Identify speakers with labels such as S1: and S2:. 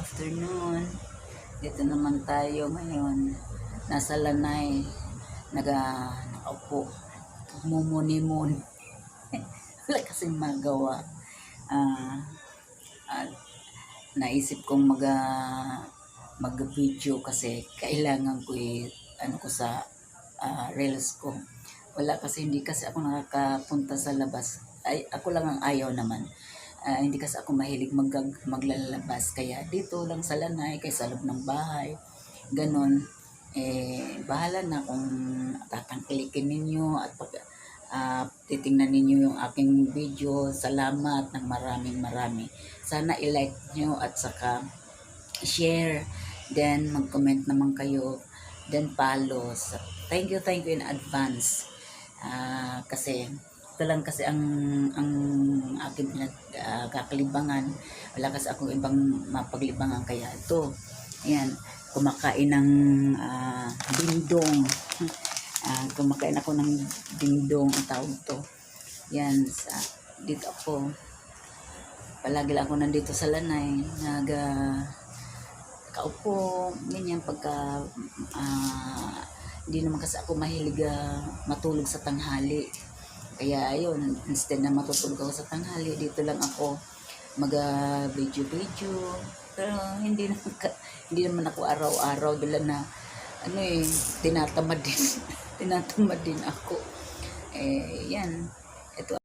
S1: afternoon. Dito naman tayo ngayon. Nasa Lanay. Nakaupo. Mumuni-muni. Wala kasing magawa. At naisip kong mag-video kasi kailangan ko ano ko sa reels ko. Wala kasi, hindi kasi ako nakakapunta sa labas. Ay, ako lang ang ayaw naman. Hindi kasi ako mahilig maglalabas. Kaya dito lang sa Lanay, kay sa loob ng bahay. Ganon. Bahala na kung tatangkilikin ninyo at titingnan ninyo yung aking video. Salamat ng marami. Sana i-like nyo at saka share. Then mag-comment naman kayo. Then follow. Thank you in advance. Kasi ito lang kasi ang aking kakalibangan. Wala kasi akong ibang mapaglibangan, kaya ito. Ayan, kumakain ng dingdong. Kumakain ako ng dingdong, ang tawag to. Yan, dito ako. Palagi lang ako nandito sa Lanay. Kaupo, ganyan, pagka hindi naman kasi ako mahilig matulog sa tanghali. Kaya ayun, instead na matutulog ako sa tanghali, dito lang ako mag-video. Pero hindi naman ako araw-araw dala na tinatamad din. Tinatamad din ako. Yan. Ito